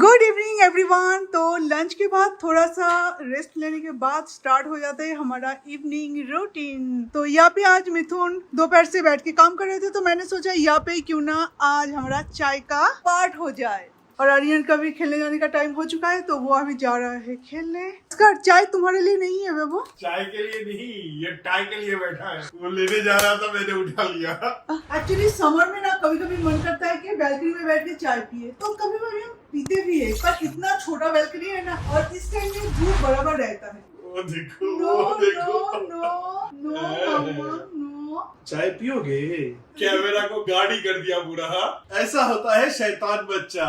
Good evening everyone. तो lunch के बाद थोड़ा सा रेस्ट लेने के बाद स्टार्ट हो जाता है हमारा इवनिंग रूटीन। तो यहाँ पे आज मिथुन दोपहर से बैठ के काम कर रहे थे, तो मैंने सोचा यहाँ पे क्यों ना आज हमारा चाय का पार्ट हो जाए। और आर्यन का भी खेलने जाने का टाइम हो चुका है, तो वो अभी जा रहा है खेलने। इसका चाय तुम्हारे लिए नहीं है वो? चाय के लिए नहीं, ये टाई के लिए बैठा है। वो लेने जा रहा था, मैंने उठा लिया। एक्चुअली समर में ना कभी कभी मन करता है कि बैल्कनी में बैठ के चाय पिए, तो कभी कभी हम पीते भी है, पर इतना छोटा बैल्कनी है ना, और इस टाइम में धूप बराबर रहता है। वो देखो, नो वो देखो। No no no no no. चाय पियोगे? कैमरा को गाड़ी कर दिया पूरा। ऐसा होता है शैतान बच्चा।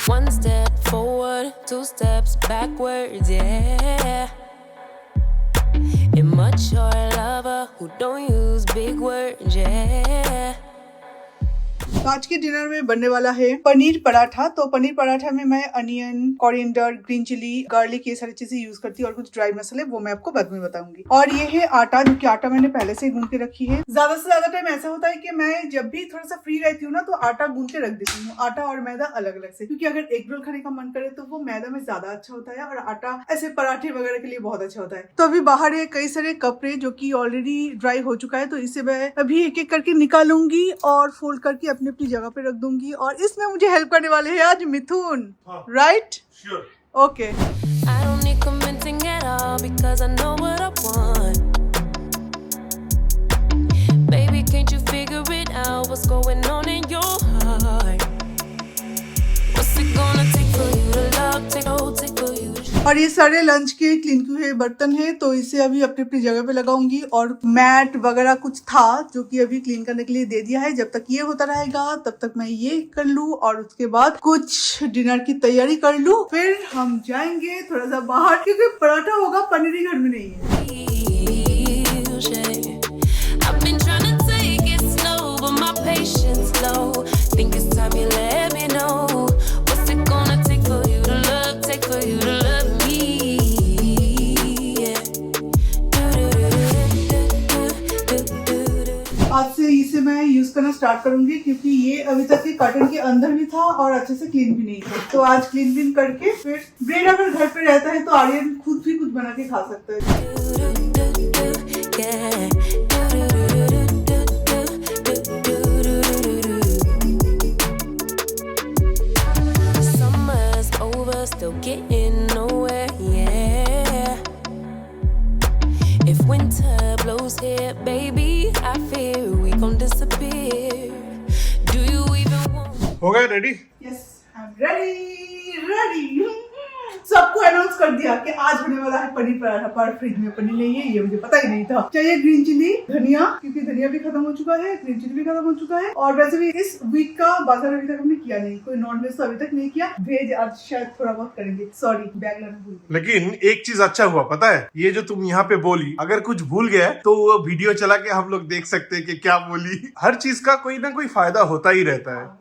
One step forward, two steps backwards, yeah. Immature lover who don't use big words, yeah. तो आज के डिनर में बनने वाला है पनीर पराठा। तो पनीर पराठा में मैं onion, coriander, green chilli, garlic, ये सारी चीजें यूज करती हूँ, और कुछ ड्राई मसाले, वो मैं आपको बाद में बताऊंगी। और ये है आटा, जो कि आटा मैंने पहले से ही गूंद के रखी है। ज्यादा से ज्यादा टाइम ऐसा होता है कि मैं जब भी थोड़ा सा फ्री रहती हूँ ना, तो आटा गूंद के रख देती हूँ, आटा और मैदा अलग अलग से, क्योंकि अगर एग रोल खाने का मन करे तो वो मैदा में ज्यादा अच्छा होता है, और आटा ऐसे पराठे वगैरह के लिए बहुत अच्छा होता है। तो अभी बाहर है कई सारे कपड़े जो की ऑलरेडी ड्राई हो चुका है, तो इसे मैं अभी एक एक करके निकालूंगी और फोल्ड करके अपनी अपनी जगह पे रख दूंगी। और इसमें मुझे हेल्प करने वाले हैं आज Mithun, right? Sure. Okay. I don't need convincing at all because I know what I want. Baby, can't you figure it out? What's going on in your heart? What's it gonna take for you to love? Take for you to और ये सारे lunch के clean किए हुए बर्तन है, तो इसे अभी अपनी अपनी जगह पे लगाऊंगी। और मैट वगैरह कुछ था जो कि अभी क्लीन करने के लिए दे दिया है। जब तक ये होता रहेगा तब तक मैं ये कर लूं, और उसके बाद कुछ डिनर की तैयारी कर लूं, फिर हम जाएंगे थोड़ा सा बाहर, क्योंकि पराठा होगा, पनीर घर में नहीं है। feel shame. I've been trying to take it slow, but my patience low. Think it's time you let me know. What's it gonna take for you to love? Take for you to love me, yeah. आज से इसे मैं use करना start करूंगी, क्योंकि ये अभी तक के कर्टन के अंदर भी था और अच्छे से क्लीन भी नहीं था। तो आज क्लीन करके फिर ब्रेड अगर घर पे रहता है तो आर्यन खुद भी कुछ बना के खा सकता है। Summer's over, still getting nowhere, yeah. If winter blows here, baby, I fear we gon' disappear. Do you even want? हो गए ready? Yes, I am ready. सबको अनाउंस कर दिया कि आज होने वाला है पनीर पराठा, पर फ्रिज में पनीर नहीं है, ये मुझे पता ही नहीं था। चाहिए ग्रीन चिली, धनिया, क्योंकि धनिया भी खत्म हो चुका है, ग्रीन चिली भी खत्म हो चुका है। और वैसे भी इस वीक का बाजार अभी तक हमने किया नहीं, कोई नॉन वेज तो अभी तक नहीं किया, वेज आज शायद थोड़ा बहुत करेंगे। सॉरी, बैग लाना भूल गई। लेकिन एक चीज अच्छा हुआ, पता है? ये जो तुम यहाँ पे बोली, अगर कुछ भूल गया तो वो वीडियो चला के हम लोग देख सकते हैं कि क्या बोली। हर चीज का कोई ना कोई फायदा होता ही रहता है।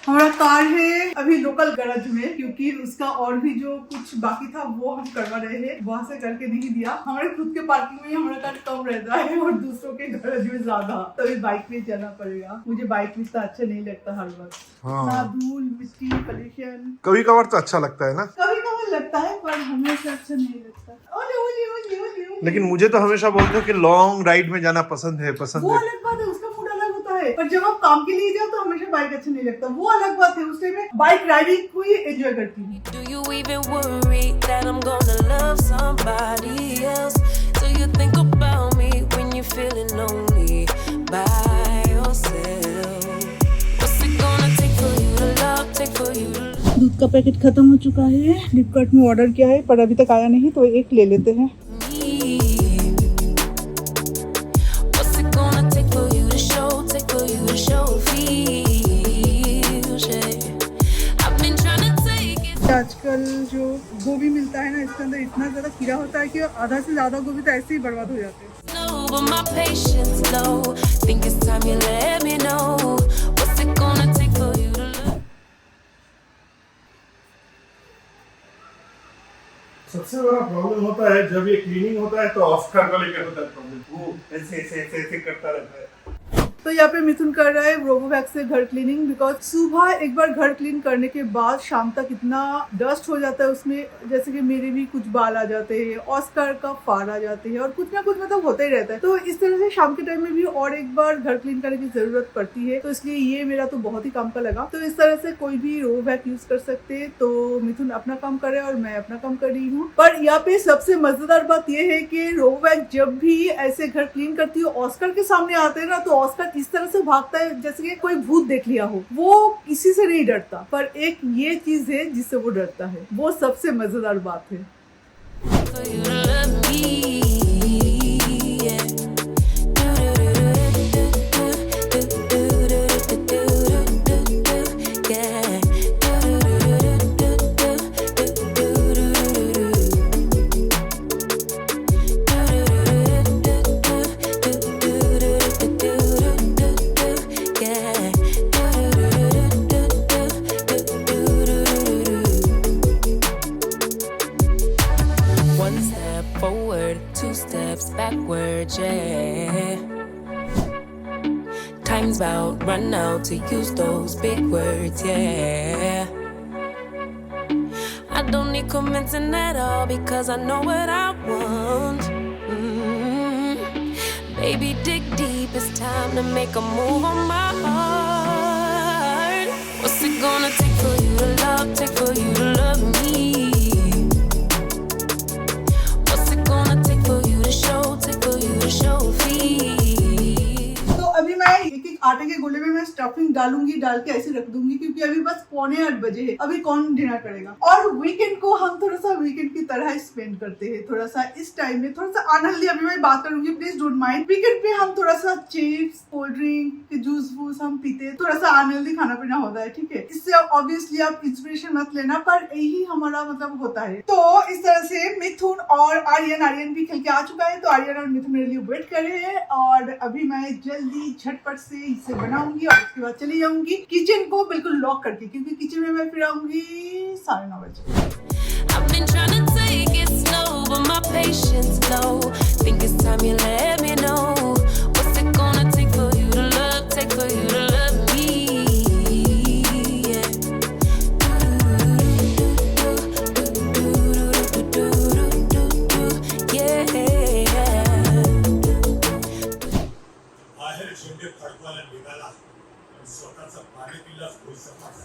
हमारा कार है अभी लोकल गैराज में, क्योंकि उसका और भी जो कुछ बाकी था वो हम करवा रहे हैं, वहां से करके नहीं दिया। हमारे खुद के पार्किंग में हमारा कार कम रहता है और दूसरों के गैराज में ज्यादा, तभी बाइक में जाना पड़ेगा। मुझे बाइक में इतना अच्छा नहीं लगता हर वक्त। हाँ। धूल, मिट्टी, पोल्यूशन कभी कभार तो अच्छा लगता है ना। कभी कभी लगता है, पर हमेशा अच्छा नहीं लगता। ओले ओले ओले ओले ओले। लेकिन मुझे तो हमेशा बोलते हो कि लॉन्ग राइड में जाना पसंद है। वो अलग बात है, उसका मूड अलग होता है, पर जब आप काम के लिए जाओ तो हमेशा बाइक अच्छा नहीं लगता, वो अलग बात है। उस टाइम में बाइक राइडिंग को ही एंजॉय करती हूँ। Do you even worry that I'm gonna love somebody else? Do you think about me when you're feeling lonely by yourself? What's it gonna take for you to love? Take for you to love दूध का packet खत्म हो चुका है, फ्लिपकार्ट में order किया है, पर अभी तक आया नहीं, तो एक ले लेते हैं। me? What's it gonna take for you to show? Take for you to show feel shame. I've been trying to take it. आजकल जो गोभी मिलता है ना, इसके अंदर इतना ज्यादा कीड़ा होता है कि आधा से ज्यादा गोभी तो ऐसे ही बर्बाद हो जाते हैं। No, but my patience low. Think it's time you let me know. What's it gonna take for you to love? सबसे बड़ा प्रॉब्लम होता है जब ये क्लीनिंग होता है तो ऑस्कर को लेकर होता है प्रॉब्लम। वो ऐसे ऐसे ऐसे ऐसे करता रहता है। तो यहाँ पे मिथुन कर रहा है रोबोवैक्स से घर क्लीनिंग, बिकॉज सुबह एक बार घर क्लीन करने के बाद शाम तक इतना डस्ट हो जाता है उसमें, जैसे कि मेरे भी कुछ बाल आ जाते हैं, ऑस्कर का फार आ जाते हैं और कुछ ना कुछ मतलब होता ही रहता है। तो इस तरह से शाम के टाइम में भी और एक बार घर क्लीन करने की जरूरत पड़ती है, तो इसलिए ये मेरा तो बहुत ही काम का लगा। तो इस तरह से कोई भी रोबोवैक्स यूज कर सकते हैं। तो मिथुन अपना काम कर रहे हैं और मैं अपना काम कर रही हूँ। पर यहाँ पे सबसे मजेदार बात यह है कि रोबोवैक्स जब भी ऐसे घर क्लीन करती है, ऑस्कर के सामने आते हैं ना, तो ऑस्कर इस तरह से भागता है जैसे कि कोई भूत देख लिया हो। वो किसी से नहीं डरता, पर एक ये चीज है जिससे वो डरता है। वो सबसे मजेदार बात है। For you to love me, yeah. One step forward, two steps backwards, yeah. Time's about run out to use those big words, yeah. I don't need convincing at all because I know what I want. Baby, dig deep, it's time to make a move on my heart. What's it gonna take for you to love, take for you to love me? तो अभी मैं एक एक आटे के गोले में मैं स्टफिंग डालूंगी, डाल के ऐसे रख दूंगी, क्योंकि अभी बस 7:45 बजे है। अभी कौन डिनर करेगा? और वीकेंड को हम थोड़ा सा वीकेंड की तरह स्पेंड करते हैं। थोड़ा सा इस टाइम में थोड़ा सा अनहेल्दी, अभी मैं बात करूंगी, प्लीज डोंट माइंड। वीकेंड पे हम थोड़ा सा चिप्स, कोल्ड ड्रिंक, जूस वूस हम पीते हैं। थोड़ा सा अनहेल्दी खाना पीना होता है, ठीक है। इससे ऑब्वियसली आप इंस्पिरेशन मत लेना, पर यही हमारा मतलब होता है। तो इस तरह से मिथुन और आर्यन भी खेल के आ चुका है। तो आर्यन और मिथुन मेरे लिए वेट कर रहे हैं और अभी मैं जल्दी झटपट से इसे बनाऊंगी और उसके बाद चली जाऊंगी किचन को बिल्कुल लॉक करके, क्योंकि किचन में मैं फिर आऊंगी 9:30 बजे। I've been trying to take it slow, but my patience low. Think it's time you let me know. What's it gonna take for you to love, take for you to love me? Yeah. बाहेर शेंडे फडकवायला निघाला आणि स्वतःचा पाणी पिलास भुईसपास.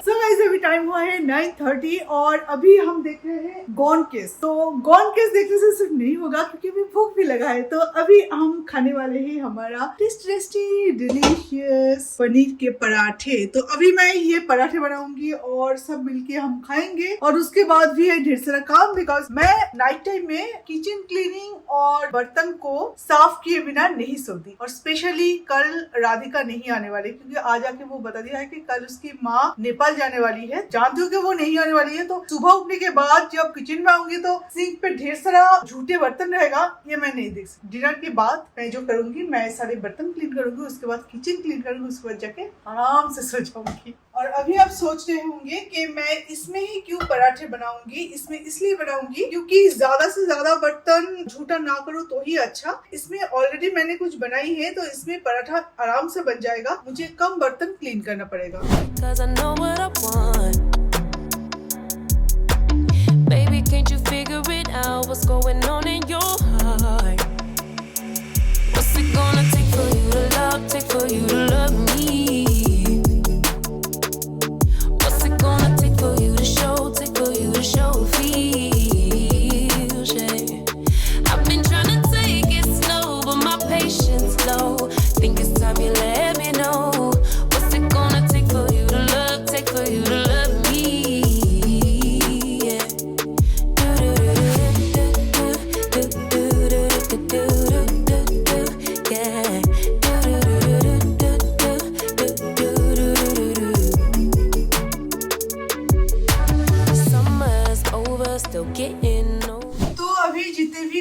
So guys, अभी time हुआ है 9:30 और अभी हम देख रहे हैं गॉन केस। तो गॉन केस देखने से सिर्फ नहीं होगा, क्योंकि अभी भूख भी लगा है। तो अभी हम खाने वाले हैं हमारा टेस्टी डिलीशियस पनीर के पराठे। तो अभी मैं ये पराठे बनाऊंगी और सब मिलके हम खाएंगे। और उसके बाद भी है ढेर सारा काम, बिकॉज मैं नाइट टाइम में किचन क्लीनिंग और बर्तन को साफ किए बिना नहीं सोती। और स्पेशली कल राधिका नहीं आने वाली, क्योंकि आज आके वो बता दिया है कि कल उसकी माँ नेपाल जाने वाली है। जानती हूँ कि वो नहीं आने वाली है। तो सुबह उठने के बाद जब किचन में आऊंगी तो सिंक पे ढेर सारा झूठे बर्तन रहेगा, ये मैं नहीं देख सकती। डिनर के बाद मैं जो करूंगी, मैं सारे बर्तन क्लीन करूंगी, उसके बाद किचन क्लीन करूंगी, उसके बाद जाके आराम से सो जाऊंगी। और अभी आप सोच रहे होंगे कि मैं इसमें ही क्यों पराठे बनाऊंगी। इसमें इसलिए बनाऊंगी क्योंकि ज्यादा से ज्यादा बर्तन झूठा ना करो तो ही अच्छा। इसमें ऑलरेडी मैंने कुछ बनाई है, तो इसमें पराठा आराम से बन जाएगा। मुझे कम बर्तन क्लीन करना पड़ेगा। Cause I know what I want. Baby, can't you figure it out? What's going on in your heart? What's it gonna take for you to love, take for you to love me? What's it gonna take for you to show, take for you to show feels, yeah. I've been trying to take it slow, but my patience low. Think it's time you let me know. What's it gonna take for you to love, take for you to love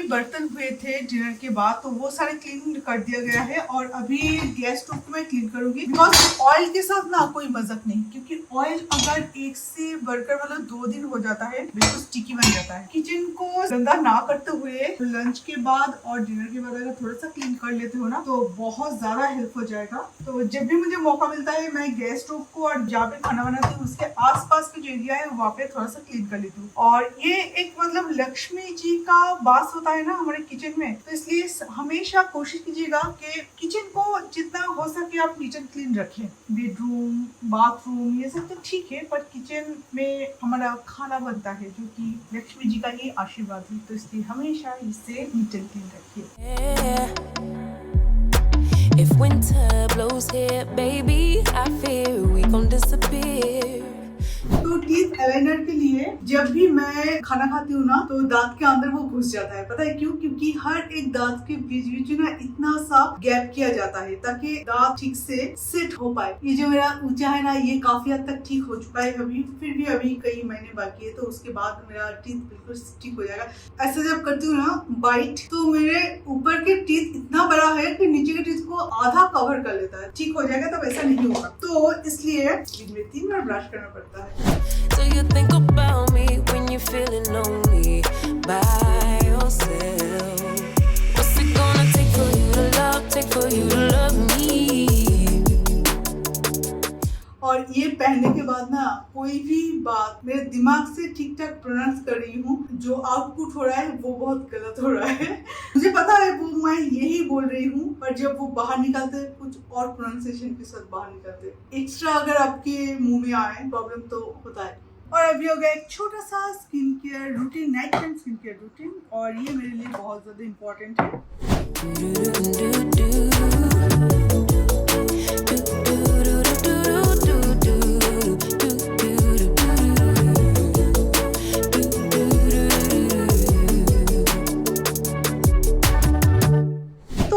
बर्तन हुए थे dinner के बाद तो वो सारे clean कर दिया गया है और अभी गैस स्टोव को मैं क्लीन करूंगी बिकॉज ऑयल के साथ ना कोई मजाक नहीं, क्योंकि ऑयल अगर एक से बढ़कर मतलब 2 दिन हो जाता है बिल्कुल स्टिकी बन जाता है। किचन को गंदा ना करते हुए लंच के बाद और डिनर के बाद अगर थोड़ा सा क्लीन कर लेते हो ना तो बहुत ज्यादा हेल्प हो जाएगा। तो जब भी मुझे मौका मिलता है मैं गैस स्टोव को और जहाँ पे खाना बनाती हूँ उसके आसपास के जो एरिया है वहाँ पे थोड़ा सा क्लीन कर लेती हूँ। और ये एक मतलब लक्ष्मी जी का वास होता है ना हमारे किचन में, तो इसलिए हमेशा कोशिश कीजिएगा कि किचन को जितना हो सके आप नीट एंड क्लीन रखें। बेडरूम, बाथरूम ये सब तो ठीक है, पर किचन में हमारा खाना बनता है जो कि लक्ष्मी जी का ही आशीर्वाद है, तो इसलिए हमेशा इसे नीट एंड क्लीन रखिए। If winter blows here, baby, I fear we gon' disappear. तो टीथ अलाइनर के लिए जब भी मैं खाना खाती हूँ ना तो दांत के अंदर वो घुस जाता है। पता है क्यों? क्योंकि हर एक दांत के बीच बीच में ना इतना सा गैप किया जाता है ताकि दांत ठीक से सेट हो पाए। ये जो मेरा ऊंचा है ना ये काफी हद तक ठीक हो चुका है अभी, फिर भी अभी कई महीने बाकी है, तो उसके बाद मेरा टीथ बिल्कुल ठीक हो जाएगा। ऐसे जब करती हूँ ना बाइट तो मेरे ऊपर के टीथ इतना बड़ा है कि नीचे के टीथ को आधा कवर कर लेता है। ठीक हो जाएगा तब ऐसा नहीं होगा, तो इसलिए दिन में 3 बार ब्रश करना पड़ता है। Do you think about me when you're feeling lonely by yourself? What's it gonna take for you to love me? और ये पहनने के बाद ना कोई भी बात मेरे दिमाग से ठीक ठाक प्रोनाउंस कर रही हूँ, जो आउटपुट हो रहा है वो बहुत गलत हो रहा है। मुझे पता है वो मैं यही बोल रही हूँ, पर जब वो बाहर निकालते हैं कुछ और प्रोनाउंसिएशन के साथ बाहर निकालते हैं। एक्स्ट्रा अगर आपके मुंह में आए प्रॉब्लम तो होता है। और अभी हो गया एक छोटा सा skin care routine, night time skin care routine, और ये मेरे लिए बहुत ज्यादा इम्पोर्टेंट है।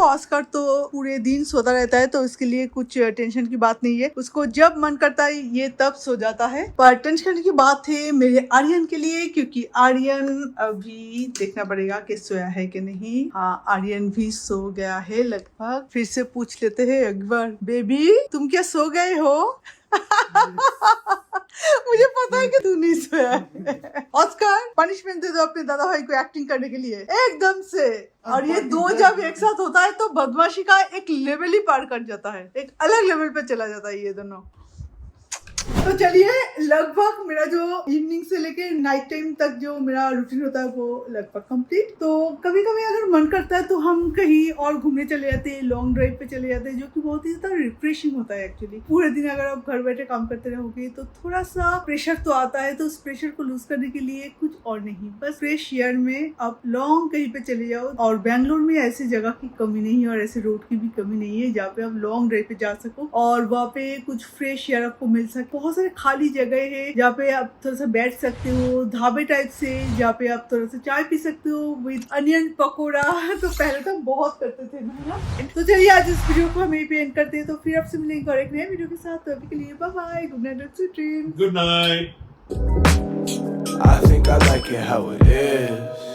ऑस्कर तो पूरे दिन सोता रहता है तो इसके लिए कुछ टेंशन की बात नहीं है, उसको जब मन करता है ये तब सो जाता है। पर टेंशन करने की बात है मेरे आर्यन के लिए, क्योंकि आर्यन अभी देखना पड़ेगा कि सोया है कि नहीं। हाँ, आर्यन भी सो गया है लगभग। फिर से पूछ लेते हैं एक बार, बेबी तुम क्या सो गए हो? मुझे पता है कि तू नहीं सोया है। ऑस्कर पनिशमेंट दे दो अपने दादा भाई को एक्टिंग करने के लिए एकदम से। और ये दो जब एक साथ होता है तो बदमाशी का एक लेवल ही पार कर जाता है, एक अलग लेवल पे चला जाता है ये दोनों। तो चलिए, लगभग मेरा जो इवनिंग से लेके नाइट टाइम तक जो मेरा रूटीन होता है वो लगभग कंप्लीट। तो कभी कभी अगर मन करता है तो हम कहीं और घूमने चले जाते हैं, लॉन्ग ड्राइव पे चले जाते हैं, जो कि बहुत ही ज्यादा रिफ्रेशिंग होता है एक्चुअली। पूरे दिन अगर आप घर बैठे काम करते रहोगे तो थोड़ा सा प्रेशर तो आता है, तो उस प्रेशर को लूज करने के लिए कुछ और नहीं, बस फ्रेश एयर में आप लॉन्ग कहीं पे चले जाओ। और बैंगलोर में ऐसी जगह की कमी नहीं है और ऐसे रोड की भी कमी नहीं है जहाँ पे आप लॉन्ग ड्राइव पे जा सको और वहाँ पे कुछ फ्रेश एयर आपको मिल सके। बहुत सारे खाली जगह है जहाँ पे आप थोड़ा सा बैठ सकते हो, ढाबे टाइप से जहाँ पे आप थोड़ा सा चाय पी सकते हो विद अनियन पकोड़ा। तो पहले तो बहुत करते थे ना। तो चलिए आज इस वीडियो को हम यहीं पे एंड करते हैं, तो फिर आपसे मिलेंगे और एक नए वीडियो के साथ। तो अभी के लिए bye bye, good night, sweet dreams. Good night. I think I like it how it is.